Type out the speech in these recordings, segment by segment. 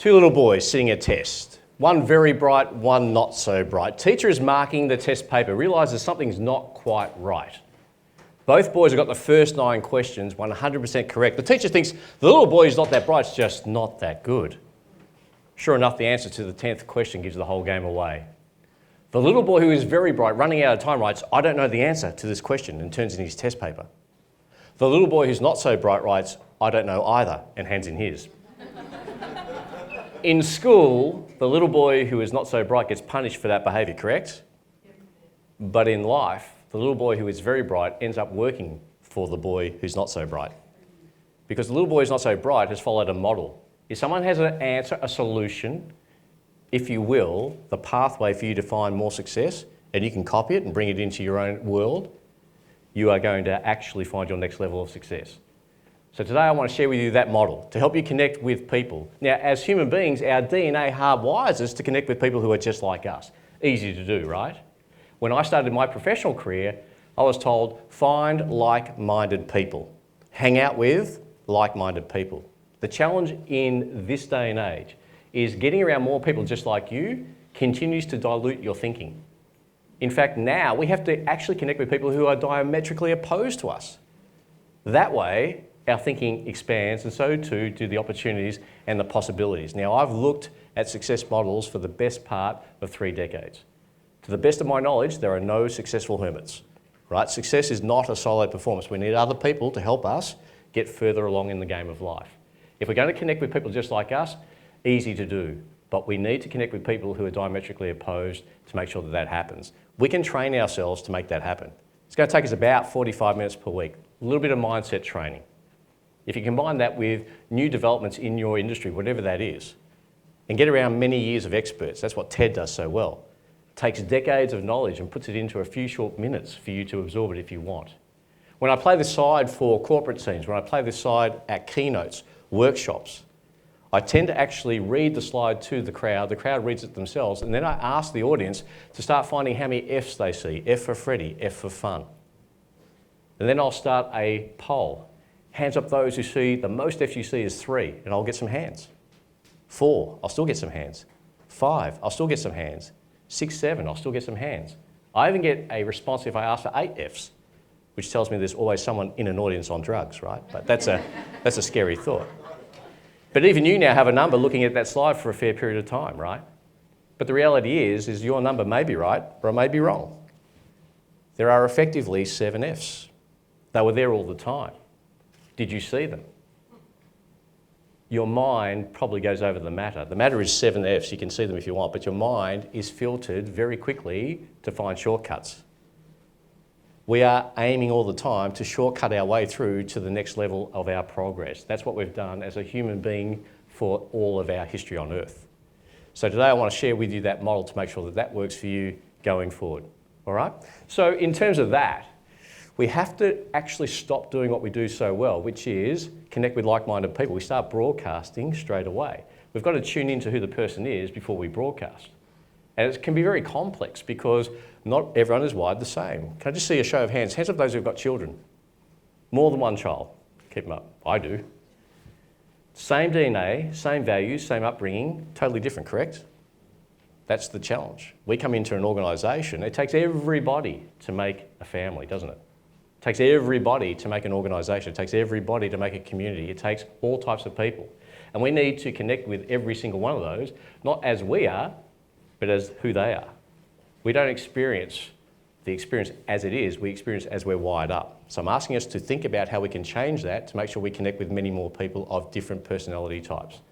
Two little boys sitting a test. One very bright, one not so bright. Teacher is marking the test paper, realises something's not quite right. Both boys have got the first 9 questions 100% correct. The teacher thinks the little boy is not that bright, it's just not that good. Sure enough, the answer to the 10th question gives the whole game away. The little boy who is very bright, running out of time, writes, "I don't know the answer to this question," and turns in his test paper. The little boy who's not so bright writes, "I don't know either," and hands in his. In school, the little boy who is not so bright gets punished for that behaviour, correct? But in life, the little boy who is very bright ends up working for the boy who's not so bright. Because the little boy who's not so bright has followed a model. If someone has an answer, a solution, if you will, the pathway for you to find more success, and you can copy it and bring it into your own world, you are going to actually find your next level of success. So today I want to share with you that model to help you connect with people. Now, as human beings, our DNA hardwires us to connect with people who are just like us. Easy to do, right? When I started my professional career, I was told, find like-minded people. Hang out with like-minded people. The challenge in this day and age is getting around more people just like you continues to dilute your thinking. In fact, now we have to actually connect with people who are diametrically opposed to us. That way, our thinking expands, and so too do the opportunities and the possibilities. Now, I've looked at success models for the best part of 3 decades. To the best of my knowledge, there are no successful hermits, right? Success is not a solo performance. We need other people to help us get further along in the game of life. If we're going to connect with people just like us, easy to do, but we need to connect with people who are diametrically opposed to make sure that that happens. We can train ourselves to make that happen. It's going to take us about 45 minutes per week, a little bit of mindset training. If you combine that with new developments in your industry, whatever that is, and get around many years of experts, that's what TED does so well. It takes decades of knowledge and puts it into a few short minutes for you to absorb it if you want. When I play this side for corporate teams, when I play this side at keynotes, workshops, I tend to actually read the slide to the crowd reads it themselves, and then I ask the audience to start finding how many F's they see. F for Freddy, F for fun. And then I'll start a poll. Hands up those who see the most F's you see is 3, and I'll get some hands. 4, I'll still get some hands. 5, I'll still get some hands. 6, 7, I'll still get some hands. I even get a response if I ask for 8 F's, which tells me there's always someone in an audience on drugs, right? But that's a scary thought. But even you now have a number looking at that slide for a fair period of time, right? But the reality is your number may be right or it may be wrong. There are effectively 7 F's. They were there all the time. Did you see them? Your mind probably goes over the matter. The matter is 7 F's, you can see them if you want, but your mind is filtered very quickly to find shortcuts. We are aiming all the time to shortcut our way through to the next level of our progress. That's what we've done as a human being for all of our history on Earth. So today I want to share with you that model to make sure that that works for you going forward. All right? So in terms of that, we have to actually stop doing what we do so well, which is connect with like-minded people. We start broadcasting straight away. We've got to tune into who the person is before we broadcast. And it can be very complex because not everyone is wired the same. Can I just see a show of hands? Hands up those who've got children. More than one child. Keep them up. I do. Same DNA, same values, same upbringing, totally different, correct? That's the challenge. We come into an organisation, it takes everybody to make a family, doesn't it? It takes everybody to make an organisation. It takes everybody to make a community. It takes all types of people. And we need to connect with every single one of those, not as we are, but as who they are. We don't experience the experience as it is, we experience as we're wired up. So I'm asking us to think about how we can change that to make sure we connect with many more people of different personality types.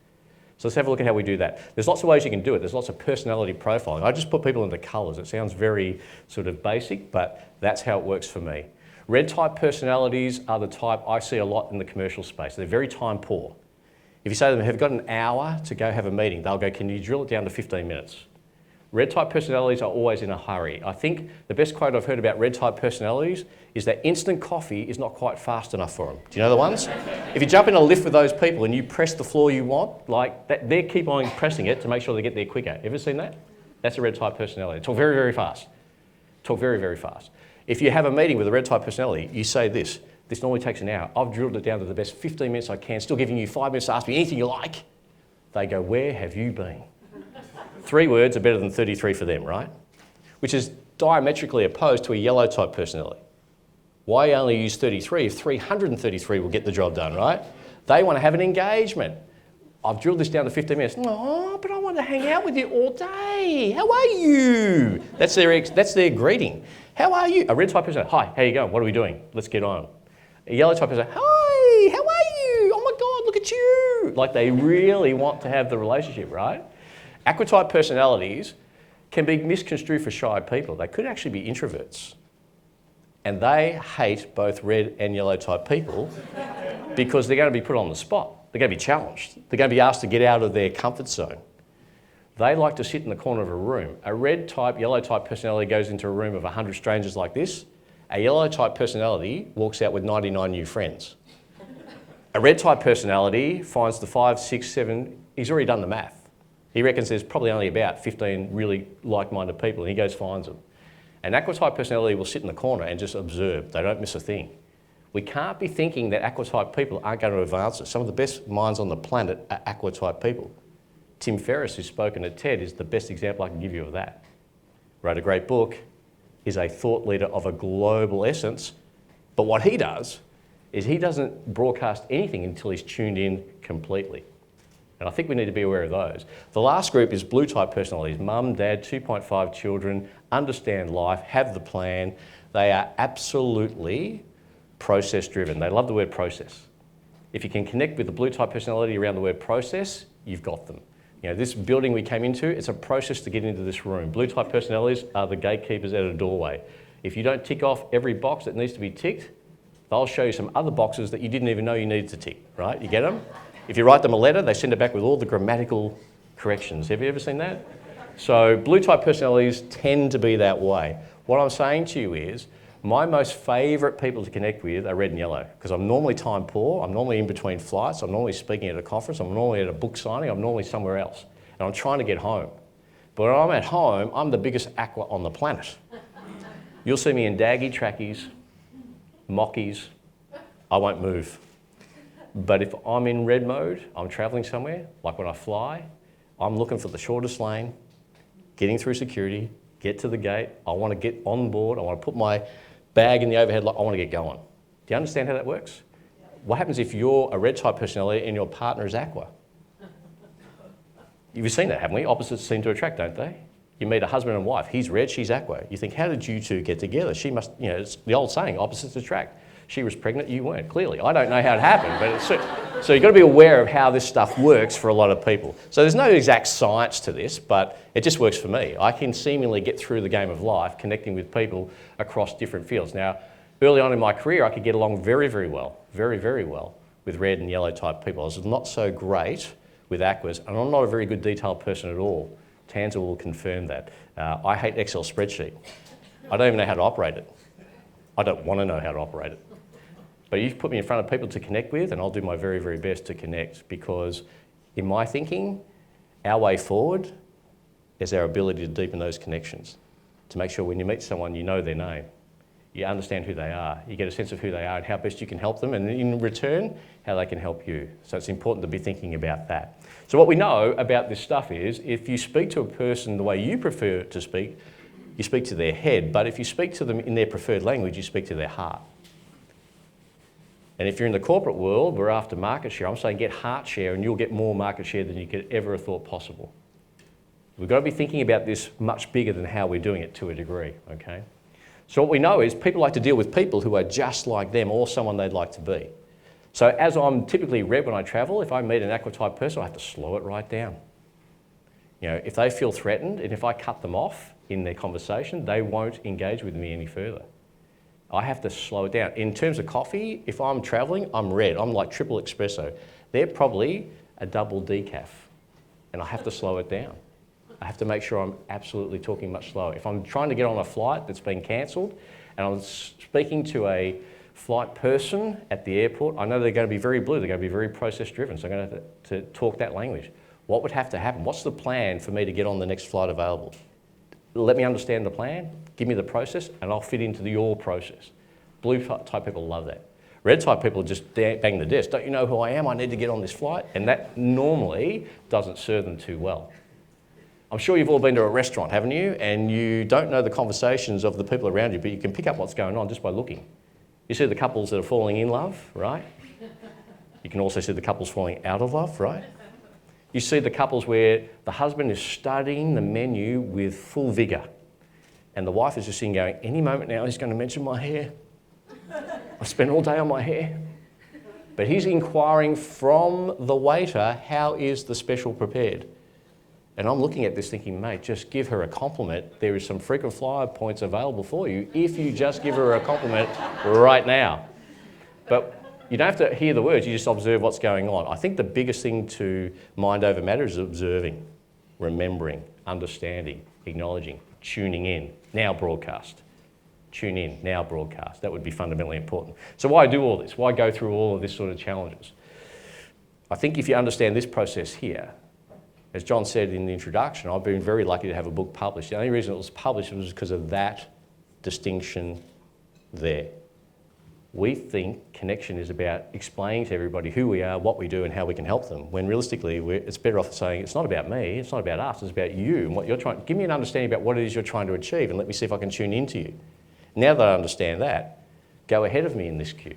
So let's have a look at how we do that. There's lots of ways you can do it. There's lots of personality profiling. I just put people into colours. It sounds very sort of basic, but that's how it works for me. Red type personalities are the type I see a lot in the commercial space. They're very time poor. If you say to them, have you got an hour to go have a meeting? They'll go, can you drill it down to 15 minutes? Red type personalities are always in a hurry. I think the best quote I've heard about red type personalities is that instant coffee is not quite fast enough for them. Do you know the ones? If you jump in a lift with those people and you press the floor you want, like that, they keep on pressing it to make sure they get there quicker. Ever seen that? That's a red type personality. Talk very, very fast. Talk very, very fast. If you have a meeting with a red type personality, you say this normally takes an hour. I've drilled it down to the best 15 minutes I can, still giving you 5 minutes to ask me anything you like. They go, where have you been? 3 words are better than 33 for them, right? Which is diametrically opposed to a yellow type personality. Why only use 33 if 333 will get the job done, right? They want to have an engagement. I've drilled this down to 15 minutes. Oh, but I want to hang out with you all day. How are you? That's their greeting. How are you? A red type person, hi, how you going? What are we doing? Let's get on. A yellow type person, hi, how are you? Oh my God, look at you. Like they really want to have the relationship, right? Aqua type personalities can be misconstrued for shy people. They could actually be introverts. And they hate both red and yellow type people because they're going to be put on the spot. They're going to be challenged. They're going to be asked to get out of their comfort zone. They like to sit in the corner of a room. A red type, yellow type personality goes into a room of 100 strangers like this. A yellow type personality walks out with 99 new friends. A red type personality finds the 5, 6, 7, he's already done the math. He reckons there's probably only about 15 really like-minded people and he goes finds them. An aqua type personality will sit in the corner and just observe. They don't miss a thing. We can't be thinking that aqua type people aren't going to advance us. Some of the best minds on the planet are aqua type people. Tim Ferriss, who's spoken at TED, is the best example I can give you of that. Wrote a great book, is a thought leader of a global essence, but what he does is he doesn't broadcast anything until he's tuned in completely. And I think we need to be aware of those. The last group is blue type personalities. Mum, dad, 2.5 children, understand life, have the plan. They are absolutely process driven. They love the word process. If you can connect with the blue type personality around the word process, you've got them. You know, this building we came into, it's a process to get into this room. Blue type personalities are the gatekeepers at a doorway. If you don't tick off every box that needs to be ticked, they'll show you some other boxes that you didn't even know you needed to tick, right? You get them? If you write them a letter, they send it back with all the grammatical corrections. Have you ever seen that? So blue type personalities tend to be that way. What I'm saying to you is, my most favourite people to connect with are red and yellow because I'm normally time poor, I'm normally in between flights, I'm normally speaking at a conference, I'm normally at a book signing, I'm normally somewhere else. And I'm trying to get home. But when I'm at home, I'm the biggest aqua on the planet. You'll see me in daggy trackies, mockies, I won't move. But if I'm in red mode, I'm travelling somewhere, like when I fly, I'm looking for the shortest lane, getting through security, get to the gate, I want to get on board, I want to put my bag in the overhead, I want to get going. Do you understand how that works? What happens if you're a red type personality and your partner is aqua? You've seen that, haven't we? Opposites seem to attract, don't they? You meet a husband and wife, he's red, she's aqua. You think, how did you two get together? She must, you know, it's the old saying, opposites attract. She was pregnant, you weren't, clearly. I don't know how it happened, but it's so you've got to be aware of how this stuff works for a lot of people. So there's no exact science to this, but it just works for me. I can seemingly get through the game of life connecting with people across different fields. Now, early on in my career, I could get along very, very well with red and yellow type people. I was not so great with aquas, and I'm not a very good detailed person at all. Tanza will confirm that. I hate Excel spreadsheet. I don't even know how to operate it. I don't want to know how to operate it. But you put me in front of people to connect with and I'll do my very, very best to connect because in my thinking, our way forward is our ability to deepen those connections, to make sure when you meet someone, you know their name, you understand who they are, you get a sense of who they are and how best you can help them, and in return, how they can help you. So it's important to be thinking about that. So what we know about this stuff is if you speak to a person the way you prefer to speak, you speak to their head, but if you speak to them in their preferred language, you speak to their heart. And if you're in the corporate world, we're after market share. I'm saying get heart share and you'll get more market share than you could ever have thought possible. We've got to be thinking about this much bigger than how we're doing it to a degree, okay? So what we know is people like to deal with people who are just like them or someone they'd like to be. So as I'm typically red when I travel, if I meet an aqua type person, I have to slow it right down. You know, if they feel threatened and if I cut them off in their conversation, they won't engage with me any further. I have to slow it down. In terms of coffee, if I'm travelling, I'm red. I'm like triple espresso. They're probably a double decaf, and I have to slow it down. I have to make sure I'm absolutely talking much slower. If I'm trying to get on a flight that's been cancelled, and I'm speaking to a flight person at the airport, I know they're going to be very blue, they're going to be very process driven, so I'm going to have to talk that language. What would have to happen? What's the plan for me to get on the next flight available? Let me understand the plan, give me the process, and I'll fit into your process. Blue type people love that. Red type people just bang the desk. Don't you know who I am? I need to get on this flight. And that normally doesn't serve them too well. I'm sure you've all been to a restaurant, haven't you? And you don't know the conversations of the people around you, but you can pick up what's going on just by looking. You see the couples that are falling in love, right? You can also see the couples falling out of love, right? You see the couples where the husband is studying the menu with full vigour and the wife is just sitting going, any moment now he's going to mention my hair. I spent all day on my hair. But he's inquiring from the waiter, how is the special prepared? And I'm looking at this thinking, mate, just give her a compliment. There is some frequent flyer points available for you if you just give her a compliment right now. But you don't have to hear the words, you just observe what's going on. I think the biggest thing to mind over matter is observing, remembering, understanding, acknowledging, tuning in, now broadcast. Tune in, now broadcast. That would be fundamentally important. So why do all this? Why go through all of this sort of challenges? I think if you understand this process here, as John said in the introduction, I've been very lucky to have a book published. The only reason it was published was because of that distinction there. We think connection is about explaining to everybody who we are, what we do, and how we can help them, when realistically it's better off saying, it's not about me, it's not about us, it's about you and what you're trying. Give me an understanding about what it is you're trying to achieve and let me see if I can tune into you. Now that I understand that, go ahead of me in this queue.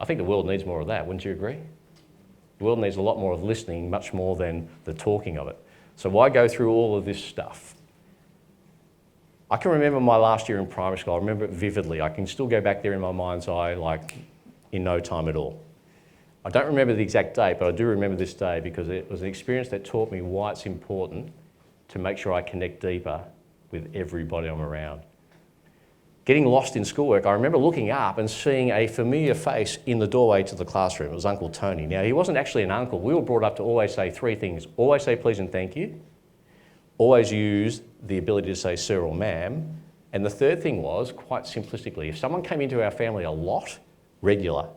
I think the world needs more of that, wouldn't you agree? The world needs a lot more of listening, much more than the talking of it. So why go through all of this stuff? I can remember my last year in primary school. I remember it vividly. I can still go back there in my mind's eye like in no time at all. I don't remember the exact date, but I do remember this day because it was an experience that taught me why it's important to make sure I connect deeper with everybody I'm around. Getting lost in schoolwork, I remember looking up and seeing a familiar face in the doorway to the classroom. It was Uncle Tony. Now, he wasn't actually an uncle. We were brought up to always say three things. Always say please and thank you. Always use the ability to say sir or ma'am. And the third thing was, quite simplistically, if someone came into our family a lot, regular,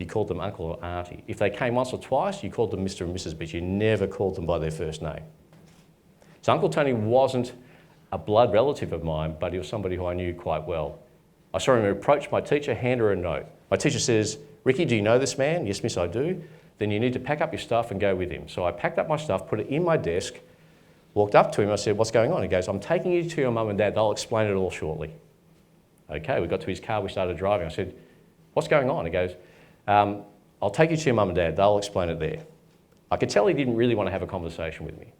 you called them uncle or auntie. If they came once or twice, you called them Mr. and Mrs., but you never called them by their first name. So Uncle Tony wasn't a blood relative of mine, but he was somebody who I knew quite well. I saw him approach my teacher, hand her a note. My teacher says, Ricky, do you know this man? Yes, miss, I do. Then you need to pack up your stuff and go with him. So I packed up my stuff, put it in my desk, walked up to him, I said, what's going on? He goes, I'm taking you to your mum and dad, they'll explain it all shortly. Okay, we got to his car, we started driving. I said, what's going on? He goes, I'll take you to your mum and dad, they'll explain it there. I could tell he didn't really want to have a conversation with me.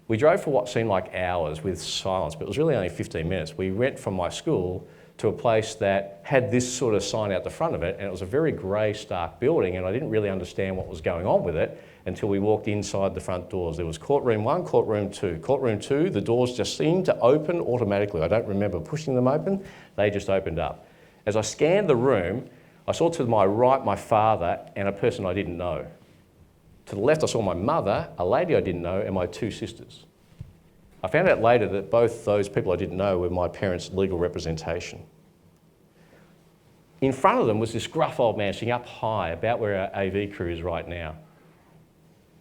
We drove for what seemed like hours with silence, but it was really only 15 minutes. We went from my school to a place that had this sort of sign out the front of it, and it was a very grey, stark building, and I didn't really understand what was going on with it until we walked inside the front doors. There was courtroom 1, courtroom 2. Courtroom 2, the doors just seemed to open automatically. I don't remember pushing them open, they just opened up. As I scanned the room, I saw to my right my father and a person I didn't know. To the left I saw my mother, a lady I didn't know, and my 2 sisters. I found out later that both those people I didn't know were my parents' legal representation. In front of them was this gruff old man sitting up high, about where our AV crew is right now.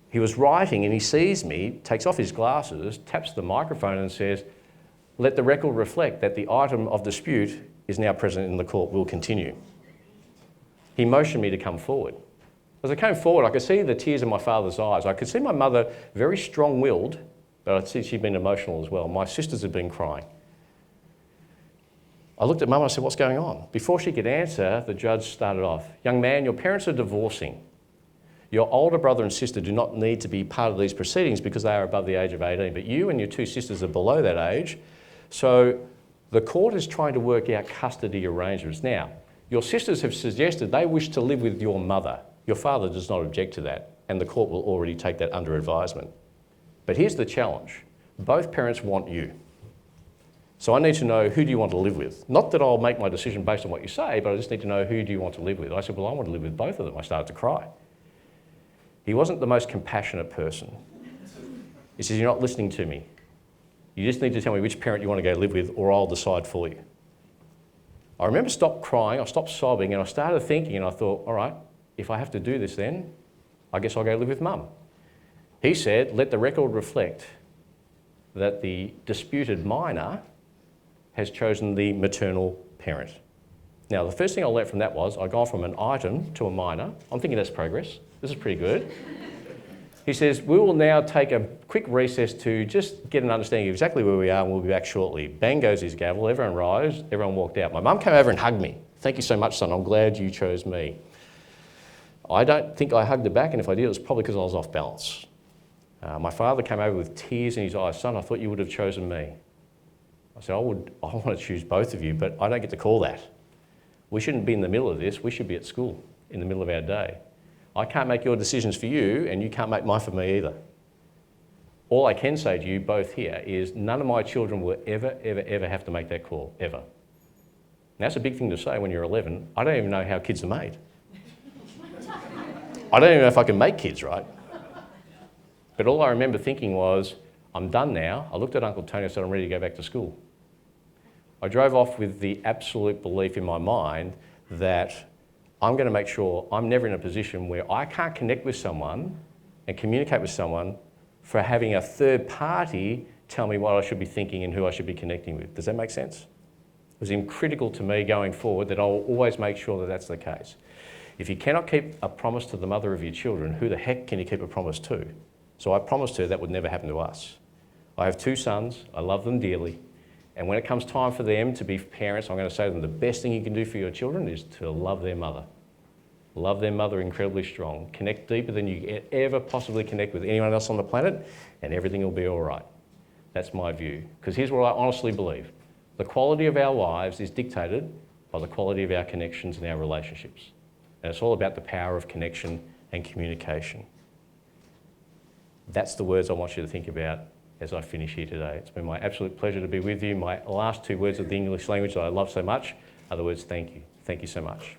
He was writing and he sees me, takes off his glasses, taps the microphone and says, let the record reflect that the item of dispute is now present in the court, will continue. He motioned me to come forward. As I came forward, I could see the tears in my father's eyes. I could see my mother very strong-willed, but I'd see she'd been emotional as well. My sisters had been crying. I looked at Mum and I said, what's going on? Before she could answer, the judge started off, young man, your parents are divorcing. Your older brother and sister do not need to be part of these proceedings because they are above the age of 18, but you and your 2 sisters are below that age. So the court is trying to work out custody arrangements. Now, your sisters have suggested they wish to live with your mother. Your father does not object to that, and the court will already take that under advisement. But here's the challenge. Both parents want you. So I need to know, who do you want to live with? Not that I'll make my decision based on what you say, but I just need to know, who do you want to live with? I said, well, I want to live with both of them. I started to cry. He wasn't the most compassionate person. He says, you're not listening to me. You just need to tell me which parent you want to go live with, or I'll decide for you. I remember stopped crying, I stopped sobbing, and I started thinking, and I thought, all right, if I have to do this then, I guess I'll go live with Mum. He said, let the record reflect that the disputed minor has chosen the maternal parent. Now, the first thing I learnt from that was I'd gone from an item to a minor. I'm thinking that's progress. This is pretty good. He says, we will now take a quick recess to just get an understanding of exactly where we are, and we'll be back shortly. Bang goes his gavel, everyone rose, everyone walked out. My mum came over and hugged me. Thank you so much, son, I'm glad you chose me. I don't think I hugged her back, and if I did, it was probably because I was off balance. My father came over with tears in his eyes. Son, I thought you would have chosen me. I said, I want to choose both of you, but I don't get to call that. We shouldn't be in the middle of this. We should be at school in the middle of our day. I can't make your decisions for you, and you can't make mine for me either. All I can say to you both here is none of my children will ever, ever, ever have to make that call, ever. And that's a big thing to say when you're 11. I don't even know how kids are made. I don't even know if I can make kids, right? But all I remember thinking was, I'm done now. I looked at Uncle Tony and said, I'm ready to go back to school. I drove off with the absolute belief in my mind that I'm going to make sure I'm never in a position where I can't connect with someone and communicate with someone for having a third party tell me what I should be thinking and who I should be connecting with. Does that make sense? It was critical to me going forward that I'll always make sure that that's the case. If you cannot keep a promise to the mother of your children, who the heck can you keep a promise to? So I promised her that would never happen to us. I have 2 sons, I love them dearly, and when it comes time for them to be parents, I'm going to say to them the best thing you can do for your children is to love their mother. Love their mother incredibly strong. Connect deeper than you ever possibly connect with anyone else on the planet, and everything will be all right. That's my view. Because here's what I honestly believe. The quality of our lives is dictated by the quality of our connections and our relationships. And it's all about the power of connection and communication. That's the words I want you to think about as I finish here today. It's been my absolute pleasure to be with you. My last 2 words of the English language that I love so much are the words thank you. Thank you so much.